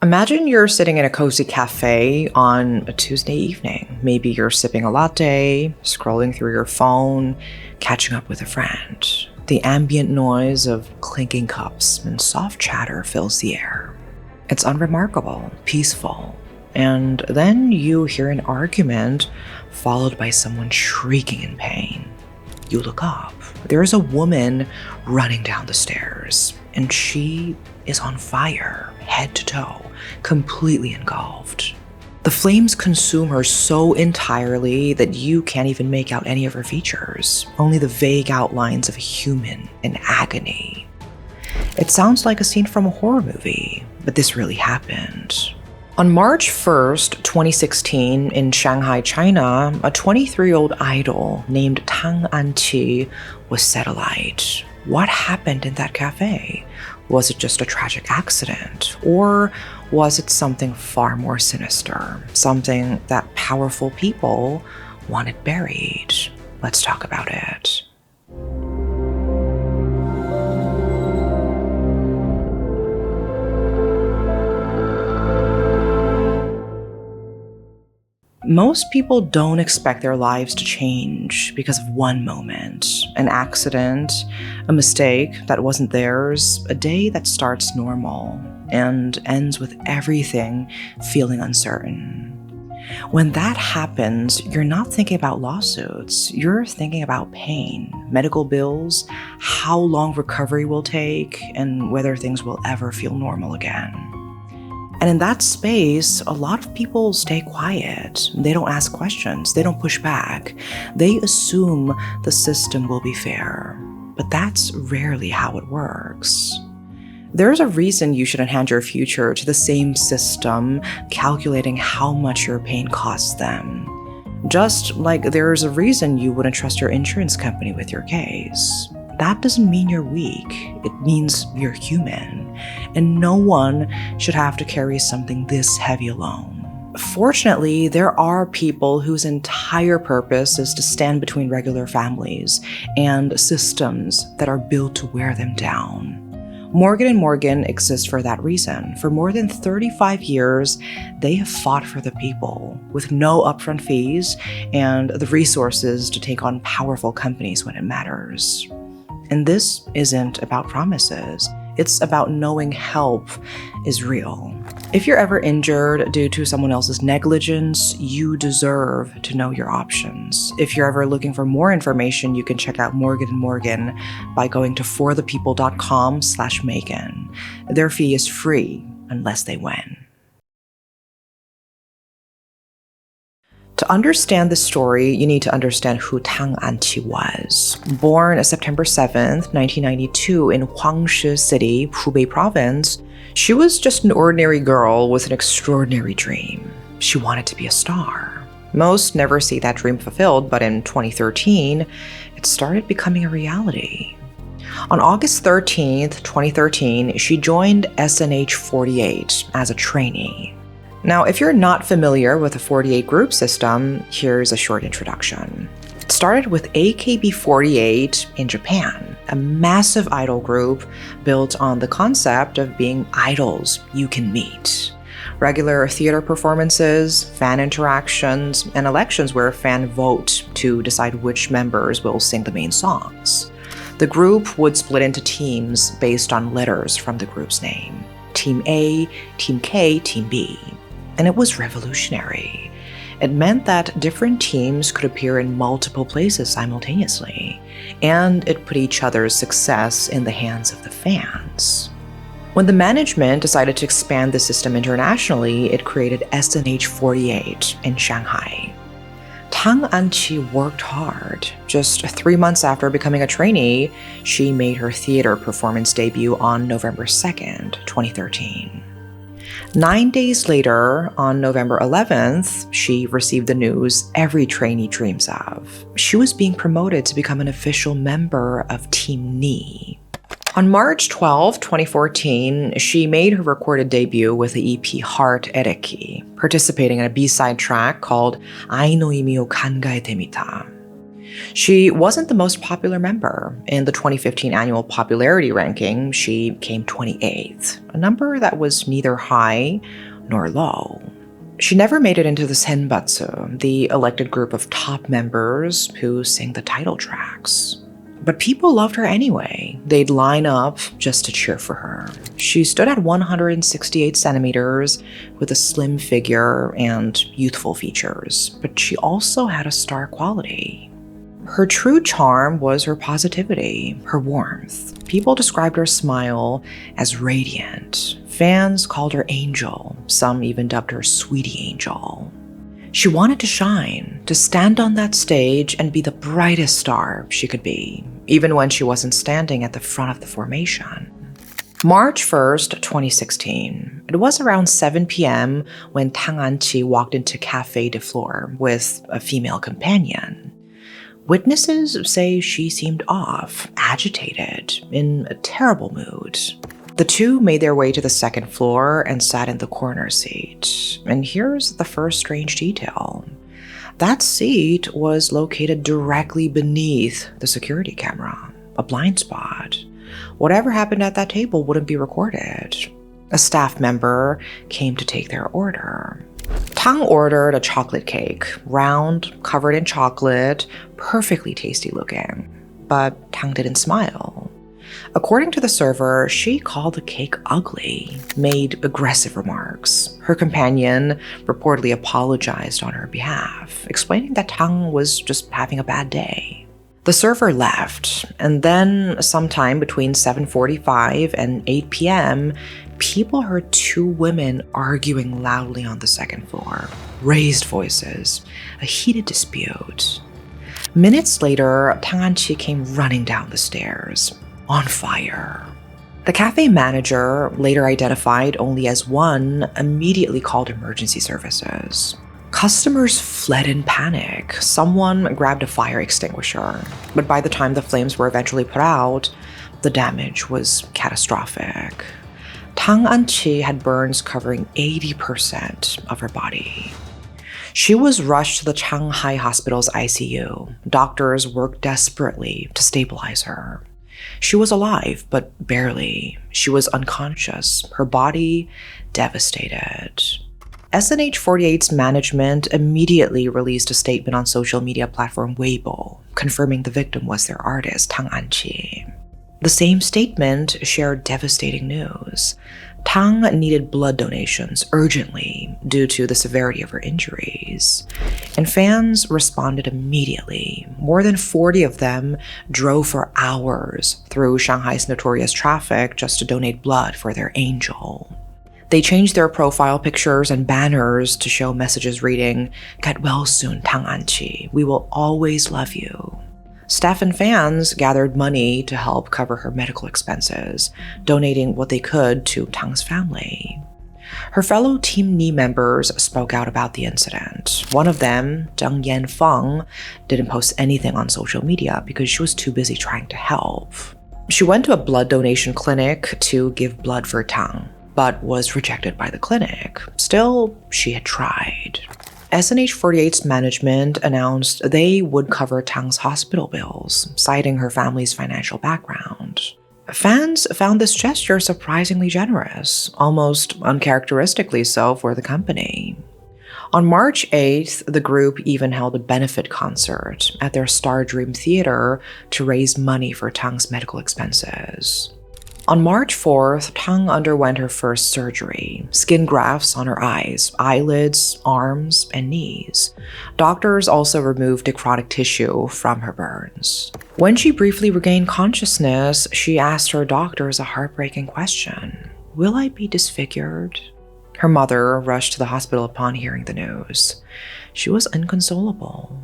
Imagine you're sitting in a cozy cafe on a Tuesday evening. Maybe you're sipping a latte, scrolling through your phone, catching up with a friend. The ambient noise of clinking cups and soft chatter fills the air. It's unremarkable, peaceful. And then you hear an argument followed by someone shrieking in pain. You look up. There's a woman running down the stairs, and she is on fire, head to toe, completely engulfed. The flames consume her so entirely that you can't even make out any of her features, only the vague outlines of a human in agony. It sounds like a scene from a horror movie, but this really happened. On March 1st, 2016, in Shanghai, China, a 23-year-old idol named Tang Anqi was set alight. What happened in that cafe? Was it just a tragic accident? Or was it something far more sinister? Something that powerful people wanted buried? Let's talk about it. Most people don't expect their lives to change because of one moment, an accident, a mistake that wasn't theirs, a day that starts normal and ends with everything feeling uncertain. When that happens, you're not thinking about lawsuits, you're thinking about pain, medical bills, how long recovery will take, and whether things will ever feel normal again. And in that space, a lot of people stay quiet. They don't ask questions. They don't push back. They assume the system will be fair. But that's rarely how it works. There's a reason you shouldn't hand your future to the same system, calculating how much your pain costs them. Just like there's a reason you wouldn't trust your insurance company with your case. That doesn't mean you're weak. It means you're human. And no one should have to carry something this heavy alone. Fortunately, there are people whose entire purpose is to stand between regular families and systems that are built to wear them down. Morgan & Morgan exists for that reason. For more than 35 years, they have fought for the people with no upfront fees and the resources to take on powerful companies when it matters. And this isn't about promises. It's about knowing help is real. If you're ever injured due to someone else's negligence, you deserve to know your options. If you're ever looking for more information, you can check out Morgan & Morgan by going to forthepeople.com/Megan. Their fee is free unless they win. To understand this story, you need to understand who Tang Anqi was. Born September 7th, 1992 in Huangshi City, Hubei Province, she was just an ordinary girl with an extraordinary dream. She wanted to be a star. Most never see that dream fulfilled, but in 2013, it started becoming a reality. On August 13th, 2013, she joined SNH48 as a trainee. Now, if you're not familiar with the 48 group system, here's a short introduction. It started with AKB48 in Japan, a massive idol group built on the concept of being idols you can meet. Regular theater performances, fan interactions, and elections where fans vote to decide which members will sing the main songs. The group would split into teams based on letters from the group's name. Team A, Team K, Team B. And it was revolutionary. It meant that different teams could appear in multiple places simultaneously, and it put each other's success in the hands of the fans. When the management decided to expand the system internationally, it created SNH48 in Shanghai. Tang Anqi worked hard. Just 3 months after becoming a trainee, she made her theater performance debut on November 2nd, 2013. 9 days later, on November 11th, she received the news every trainee dreams of. She was being promoted to become an official member of Team Ni. On March 12, 2014, she made her recorded debut with the EP Heart Ereki, participating in a B-side track called Ai no imi o kangaete mita. She wasn't the most popular member. In the 2015 annual popularity ranking, she came 28th, a number that was neither high nor low. She never made it into the Senbatsu, the elected group of top members who sing the title tracks. But people loved her anyway. They'd line up just to cheer for her. She stood at 168 centimeters with a slim figure and youthful features, but she also had a star quality. Her true charm was her positivity, her warmth. People described her smile as radiant. Fans called her Angel. Some even dubbed her Sweetie Angel. She wanted to shine, to stand on that stage and be the brightest star she could be, even when she wasn't standing at the front of the formation. March 1st, 2016. It was around 7 p.m. when Tang Anqi walked into Café de Fleur with a female companion. Witnesses say she seemed off, agitated, in a terrible mood. The two made their way to the second floor and sat in the corner seat. And here's the first strange detail. That seat was located directly beneath the security camera, a blind spot. Whatever happened at that table wouldn't be recorded. A staff member came to take their order. Tang ordered a chocolate cake, round, covered in chocolate, perfectly tasty looking. But Tang didn't smile. According to the server, she called the cake ugly, made aggressive remarks. Her companion reportedly apologized on her behalf, explaining that Tang was just having a bad day. The server left, and then sometime between 7:45 and 8 p.m., people heard two women arguing loudly on the second floor, raised voices, a heated dispute. Minutes later, Tang Anqi came running down the stairs, on fire. The cafe manager, later identified only as one, immediately called emergency services. Customers fled in panic. Someone grabbed a fire extinguisher, but by the time the flames were eventually put out, the damage was catastrophic. Tang Anqi had burns covering 80% of her body. She was rushed to the Shanghai hospital's ICU. Doctors worked desperately to stabilize her. She was alive, but barely. She was unconscious, her body devastated. SNH48's management immediately released a statement on social media platform Weibo, confirming the victim was their artist, Tang Anqi. The same statement shared devastating news. Tang needed blood donations urgently due to the severity of her injuries, and fans responded immediately. More than 40 of them drove for hours through Shanghai's notorious traffic just to donate blood for their angel. They changed their profile pictures and banners to show messages reading, "Get well soon, Tang Anqi. We will always love you." Staff and fans gathered money to help cover her medical expenses, donating what they could to Tang's family. Her fellow Team Ni members spoke out about the incident. One of them, Zheng Yanfeng, didn't post anything on social media because she was too busy trying to help. She went to a blood donation clinic to give blood for Tang, but was rejected by the clinic. Still, she had tried. SNH48's management announced they would cover Tang's hospital bills, citing her family's financial background. Fans found this gesture surprisingly generous, almost uncharacteristically so for the company. On March 8th, the group even held a benefit concert at their Star Dream Theater to raise money for Tang's medical expenses. On March 4th, Tang underwent her first surgery, skin grafts on her eyes, eyelids, arms, and knees. Doctors also removed necrotic tissue from her burns. When she briefly regained consciousness, she asked her doctors a heartbreaking question. "Will I be disfigured?" Her mother rushed to the hospital upon hearing the news. She was inconsolable.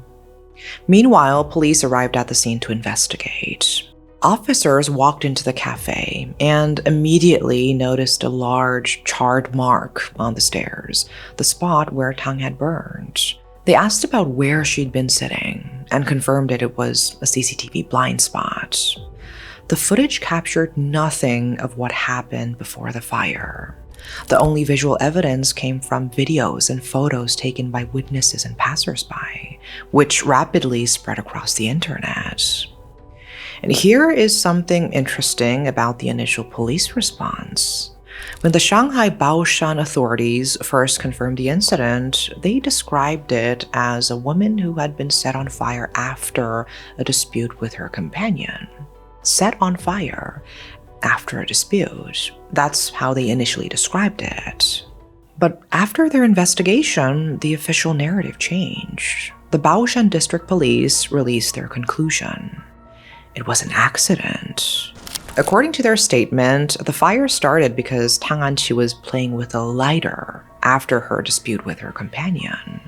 Meanwhile, police arrived at the scene to investigate. Officers walked into the cafe and immediately noticed a large, charred mark on the stairs, the spot where Tang had burned. They asked about where she'd been sitting and confirmed that it was a CCTV blind spot. The footage captured nothing of what happened before the fire. The only visual evidence came from videos and photos taken by witnesses and passersby, which rapidly spread across the internet. And here is something interesting about the initial police response. When the Shanghai Baoshan authorities first confirmed the incident, they described it as a woman who had been set on fire after a dispute with her companion. Set on fire after a dispute. That's how they initially described it. But after their investigation, the official narrative changed. The Baoshan District Police released their conclusion. It was an accident. According to their statement, the fire started because Tang Anqi was playing with a lighter after her dispute with her companion.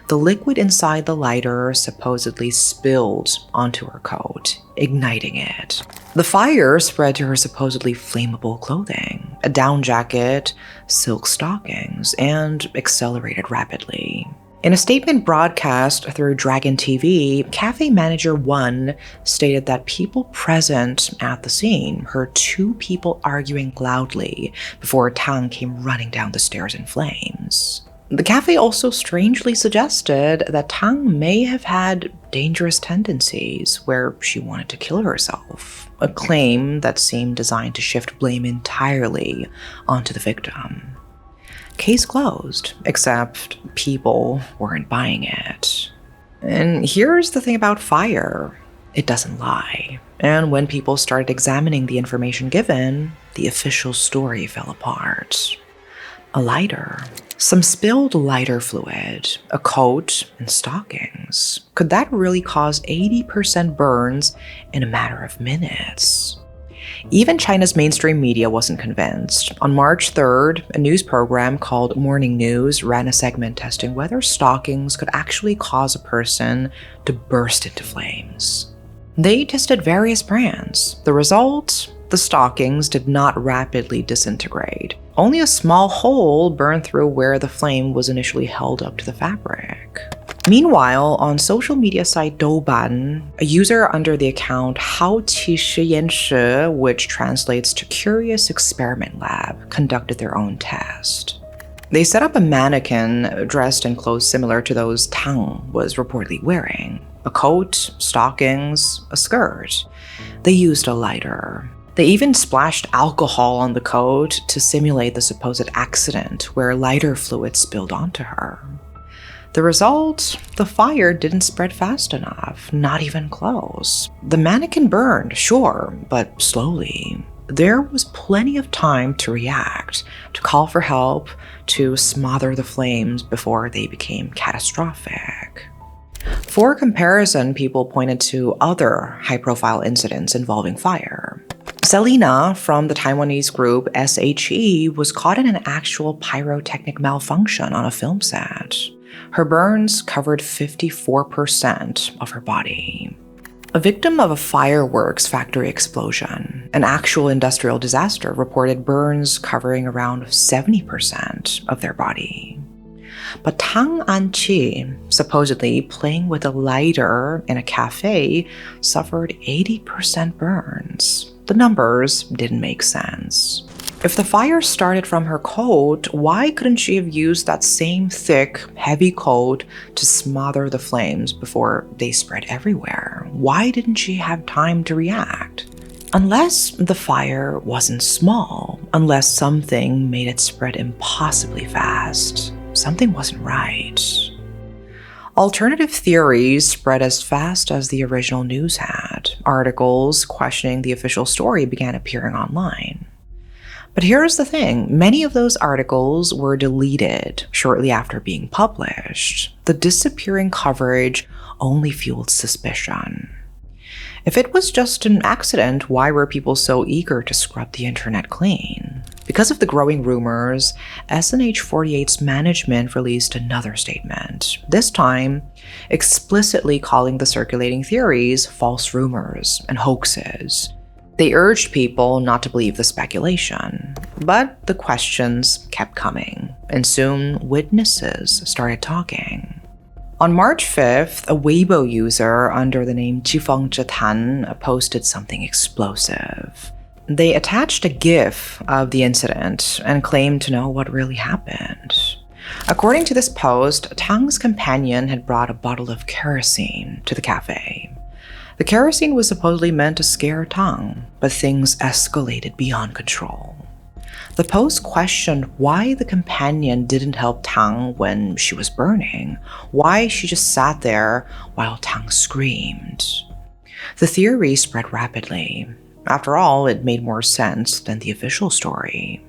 The liquid inside the lighter supposedly spilled onto her coat, igniting it. The fire spread to her supposedly flammable clothing, a down jacket, silk stockings, and accelerated rapidly. In a statement broadcast through Dragon TV, cafe manager 1 stated that people present at the scene heard 2 people arguing loudly before Tang came running down the stairs in flames. The cafe also strangely suggested that Tang may have had dangerous tendencies where she wanted to kill herself, a claim that seemed designed to shift blame entirely onto the victim. Case closed, except people weren't buying it. And here's the thing about fire. It doesn't lie. And when people started examining the information given, the official story fell apart. A lighter, some spilled lighter fluid, a coat, and stockings. Could that really cause 80% burns in a matter of minutes? Even China's mainstream media wasn't convinced. On March 3rd, a news program called Morning News ran a segment testing whether stockings could actually cause a person to burst into flames. They tested various brands. The result? The stockings did not rapidly disintegrate. Only a small hole burned through where the flame was initially held up to the fabric. Meanwhile, on social media site Douban, a user under the account Haoqi Shiyanshi, which translates to Curious Experiment Lab, conducted their own test. They set up a mannequin dressed in clothes similar to those Tang was reportedly wearing. A coat, stockings, a skirt. They used a lighter. They even splashed alcohol on the coat to simulate the supposed accident where lighter fluid spilled onto her. The result? The fire didn't spread fast enough, not even close. The mannequin burned, sure, but slowly. There was plenty of time to react, to call for help, to smother the flames before they became catastrophic. For comparison, people pointed to other high-profile incidents involving fire. Selena from the Taiwanese group SHE was caught in an actual pyrotechnic malfunction on a film set. Her burns covered 54% of her body. A victim of a fireworks factory explosion, an actual industrial disaster, reported burns covering around 70% of their body. But Tang Anqi, supposedly playing with a lighter in a cafe, suffered 80% burns. The numbers didn't make sense. If the fire started from her coat, why couldn't she have used that same thick, heavy coat to smother the flames before they spread everywhere? Why didn't she have time to react? Unless the fire wasn't small, unless something made it spread impossibly fast, something wasn't right. Alternative theories spread as fast as the original news had. Articles questioning the official story began appearing online. But here's the thing, many of those articles were deleted shortly after being published. The disappearing coverage only fueled suspicion. If it was just an accident, why were people so eager to scrub the internet clean? Because of the growing rumors, SNH48's management released another statement, this time explicitly calling the circulating theories false rumors and hoaxes. They urged people not to believe the speculation, but the questions kept coming, and soon witnesses started talking. On March 5th, a Weibo user under the name Jifeng Zhetan posted something explosive. They attached a GIF of the incident and claimed to know what really happened. According to this post, Tang's companion had brought a bottle of kerosene to the cafe. The kerosene was supposedly meant to scare Tang, but things escalated beyond control. The post questioned why the companion didn't help Tang when she was burning, why she just sat there while Tang screamed. The theory spread rapidly. After all, it made more sense than the official story.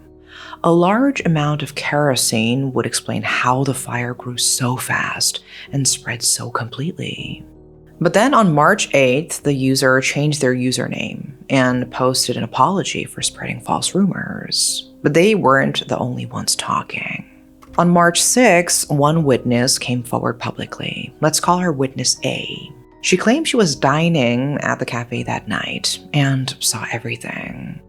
A large amount of kerosene would explain how the fire grew so fast and spread so completely. But then on March 8th, the user changed their username and posted an apology for spreading false rumors. But they weren't the only ones talking. On March 6th, one witness came forward publicly. Let's call her Witness A. She claimed she was dining at the cafe that night and saw everything.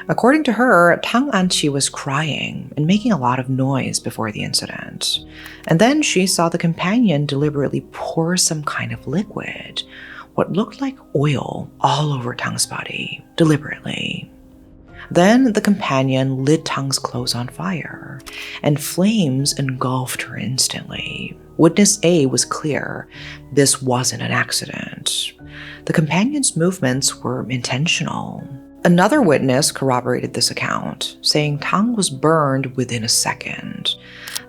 According to her, Tang Anqi was crying and making a lot of noise before the incident. And then she saw the companion deliberately pour some kind of liquid, what looked like oil, all over Tang's body, deliberately. Then the companion lit Tang's clothes on fire, and flames engulfed her instantly. Witness A was clear. This wasn't an accident. The companion's movements were intentional. Another witness corroborated this account, saying Tang was burned within a second.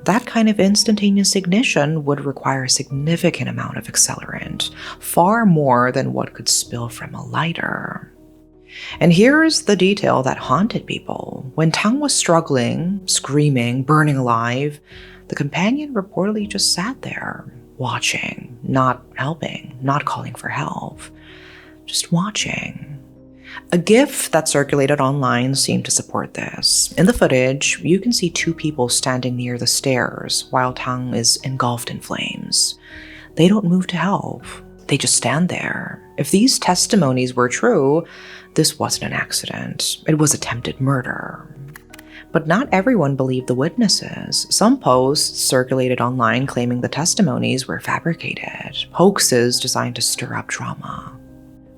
That kind of instantaneous ignition would require a significant amount of accelerant, far more than what could spill from a lighter. And here's the detail that haunted people. When Tang was struggling, screaming, burning alive, the companion reportedly just sat there, watching, not helping, not calling for help, just watching. A GIF that circulated online seemed to support this. In the footage, you can see two people standing near the stairs while Tang is engulfed in flames. They don't move to help. They just stand there. If these testimonies were true, this wasn't an accident. It was attempted murder. But not everyone believed the witnesses. Some posts circulated online claiming the testimonies were fabricated, hoaxes designed to stir up drama.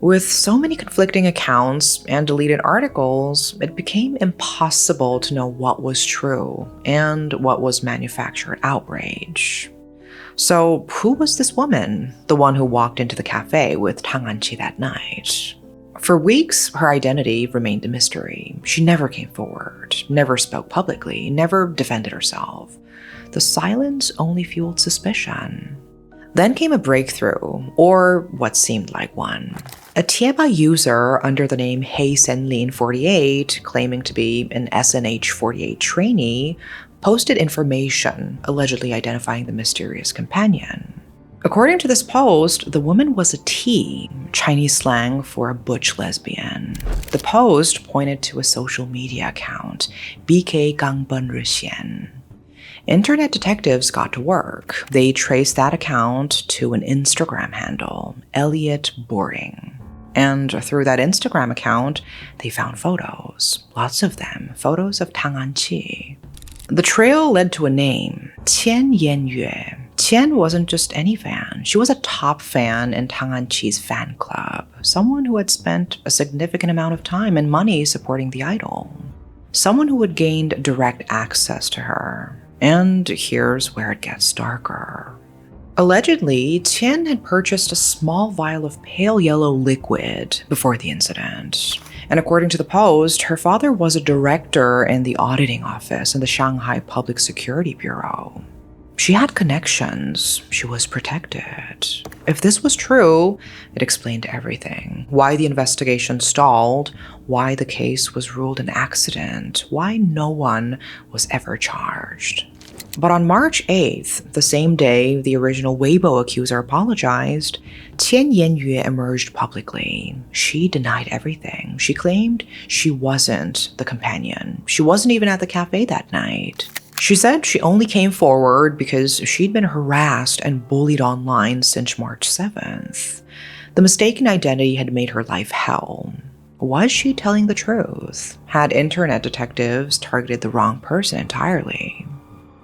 With so many conflicting accounts and deleted articles, it became impossible to know what was true and what was manufactured outrage. So who was this woman, the one who walked into the cafe with Tang Anqi that night? For weeks, her identity remained a mystery. She never came forward, never spoke publicly, never defended herself. The silence only fueled suspicion. Then came a breakthrough, or what seemed like one. A Tieba user under the name HeySenlin48, claiming to be an SNH48 trainee, posted information allegedly identifying the mysterious companion. According to this post, the woman was a T, Chinese slang for a butch lesbian. The post pointed to a social media account, BK Gangbun Ruxian. Internet detectives got to work. They traced that account to an Instagram handle, Elliot Boring. And through that Instagram account, they found photos, lots of them, photos of Tang Anqi. The trail led to a name, Qian Yanyue. Qian wasn't just any fan. She was a top fan in Tang Anqi's fan club, someone who had spent a significant amount of time and money supporting the idol, someone who had gained direct access to her. And here's where it gets darker. Allegedly, Qian had purchased a small vial of pale yellow liquid before the incident. And according to the post, her father was a director in the auditing office in the Shanghai Public Security Bureau. She had connections. She was protected. If this was true, it explained everything. Why the investigation stalled, why the case was ruled an accident, why no one was ever charged. But on March 8th, the same day the original Weibo accuser apologized, Qian Yanyue emerged publicly. She denied everything. She claimed she wasn't the companion. She wasn't even at the cafe that night. She said she only came forward because she'd been harassed and bullied online since March 7th. The mistaken identity had made her life hell. Was she telling the truth? Had internet detectives targeted the wrong person entirely?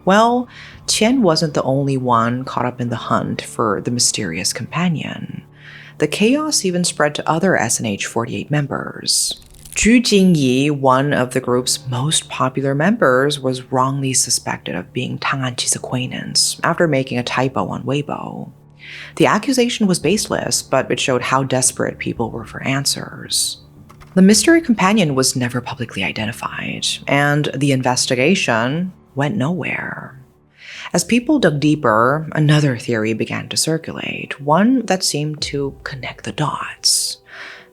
Well, Qian wasn't the only one caught up in the hunt for the mysterious companion. The chaos even spread to other SNH48 members. Zhu Jingyi, one of the group's most popular members, was wrongly suspected of being Tang Anqi's acquaintance after making a typo on Weibo. The accusation was baseless, but it showed how desperate people were for answers. The mystery companion was never publicly identified, and the investigation went nowhere. As people dug deeper, another theory began to circulate, one that seemed to connect the dots.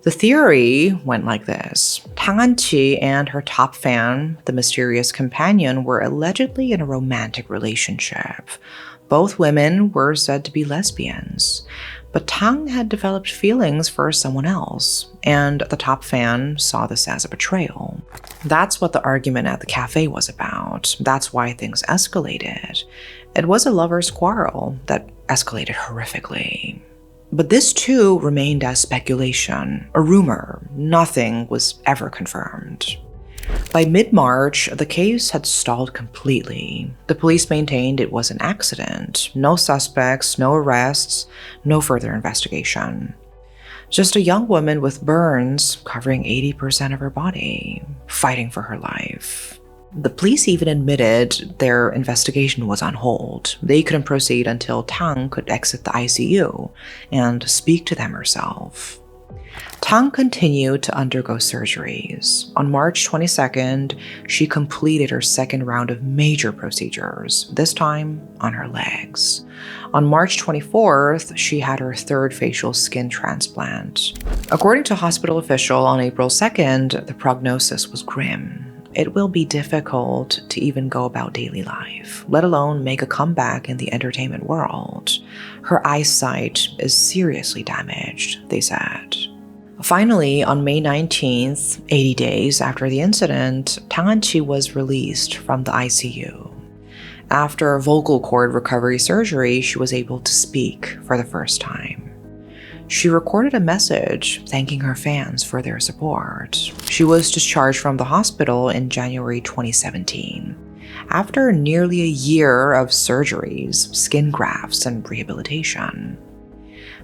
The theory went like this. Tang Anqi and her top fan, the mysterious companion, were allegedly in a romantic relationship. Both women were said to be lesbians, but Tang had developed feelings for someone else, and the top fan saw this as a betrayal. That's what the argument at the cafe was about. That's why things escalated. It was a lover's quarrel that escalated horrifically. But this too remained as speculation, a rumor. Nothing was ever confirmed. By mid-March, the case had stalled completely. The police maintained it was an accident. No suspects, no arrests, no further investigation. Just a young woman with burns covering 80% of her body, fighting for her life. The police even admitted their investigation was on hold. They couldn't proceed until Tang could exit the ICU and speak to them herself. Tang continued to undergo surgeries. On March 22nd, she completed her second round of major procedures, this time on her legs. On March 24th, she had her third facial skin transplant. According to a hospital official on April 2nd, the prognosis was grim. It will be difficult to even go about daily life, let alone make a comeback in the entertainment world. Her eyesight is seriously damaged, they said. Finally, on May 19th, 80 days after the incident, Tang Anqi was released from the ICU. After vocal cord recovery surgery, she was able to speak for the first time. She recorded a message thanking her fans for their support. She was discharged from the hospital in January 2017. After nearly a year of surgeries, skin grafts, and rehabilitation.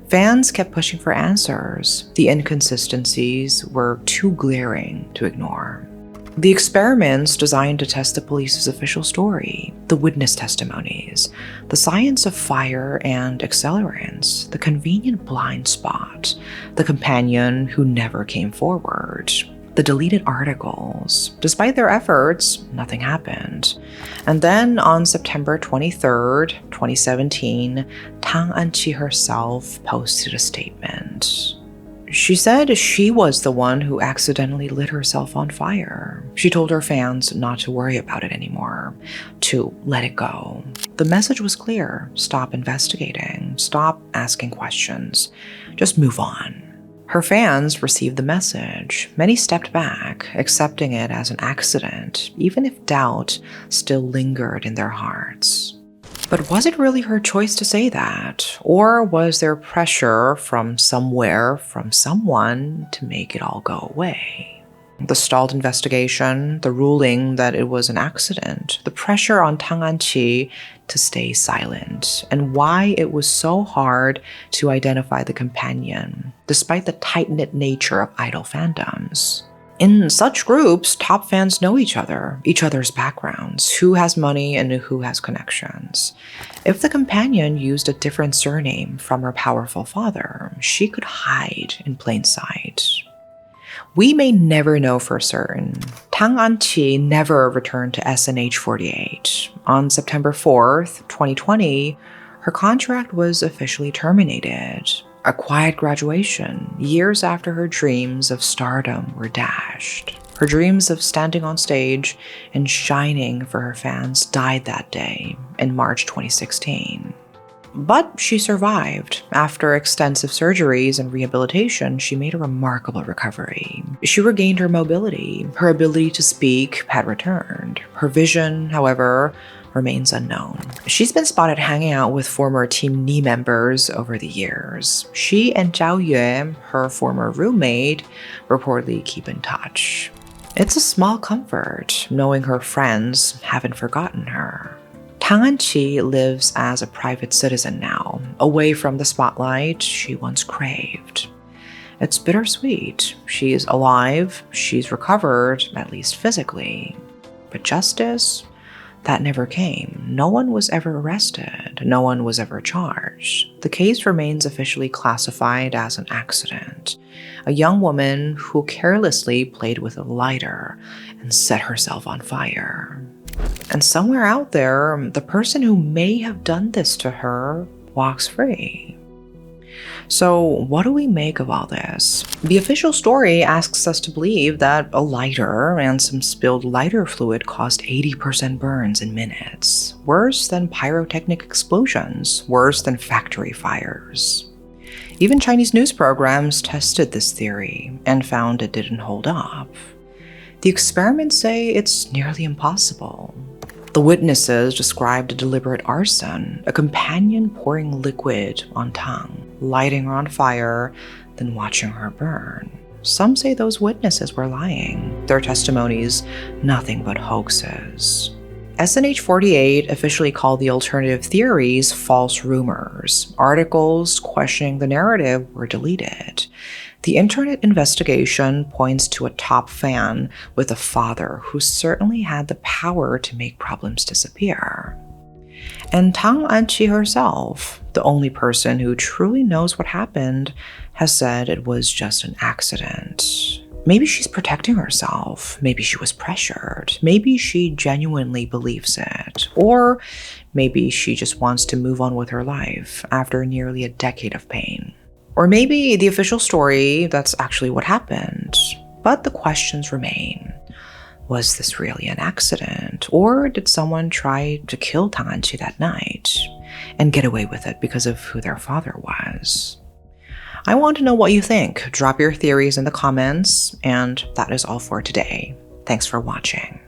Fans kept pushing for answers. The inconsistencies were too glaring to ignore. The experiments designed to test the police's official story, the witness testimonies, the science of fire and accelerants, the convenient blind spot, the companion who never came forward, the deleted articles. Despite their efforts, nothing happened. And then on September 23rd, 2017, Tang Anqi herself posted a statement. She said she was the one who accidentally lit herself on fire. She told her fans not to worry about it anymore, to let it go. The message was clear. Stop investigating. Stop asking questions. Just move on. Her fans received the message. Many stepped back, accepting it as an accident, even if doubt still lingered in their hearts. But was it really her choice to say that? Or was there pressure from somewhere, from someone, to make it all go away? The stalled investigation, the ruling that it was an accident, the pressure on Tang Anqi to stay silent, and why it was so hard to identify the companion, despite the tight-knit nature of idol fandoms. In such groups, top fans know each other's backgrounds, who has money and who has connections. If the companion used a different surname from her powerful father, she could hide in plain sight. We may never know for certain. Tang Anqi never returned to SNH 48. On September 4th, 2020, her contract was officially terminated. A quiet graduation, years after her dreams of stardom were dashed. Her dreams of standing on stage and shining for her fans died that day in March 2016. But she survived. After extensive surgeries and rehabilitation, she made a remarkable recovery. She regained her mobility. Her ability to speak had returned. Her vision, however, remains unknown. She's been spotted hanging out with former Team Ni members over the years. She and Zhao Yue, her former roommate, reportedly keep in touch. It's a small comfort knowing her friends haven't forgotten her. Tang Anqi lives as a private citizen now, away from the spotlight she once craved. It's bittersweet. She's alive, she's recovered, at least physically. But justice? That never came. No one was ever arrested. No one was ever charged. The case remains officially classified as an accident. A young woman who carelessly played with a lighter and set herself on fire. And somewhere out there, the person who may have done this to her walks free. So what do we make of all this? The official story asks us to believe that a lighter and some spilled lighter fluid caused 80% burns in minutes. Worse than pyrotechnic explosions, worse than factory fires. Even Chinese news programs tested this theory and found it didn't hold up. The experiments say it's nearly impossible. The witnesses described a deliberate arson, a companion pouring liquid on Tang, lighting her on fire, then watching her burn. Some say those witnesses were lying, their testimonies nothing but hoaxes. SNH48 officially called the alternative theories false rumors. Articles questioning the narrative were deleted. The internet investigation points to a top fan with a father who certainly had the power to make problems disappear. And Tang Anqi herself, the only person who truly knows what happened, has said it was just an accident. Maybe she's protecting herself. Maybe she was pressured. Maybe she genuinely believes it. Or maybe she just wants to move on with her life after nearly a decade of pain. Or maybe the official story, that's actually what happened. But the questions remain. Was this really an accident? Or did someone try to kill Tang Anqi that night and get away with it because of who their father was? I want to know what you think. Drop your theories in the comments, and that is all for today. Thanks for watching.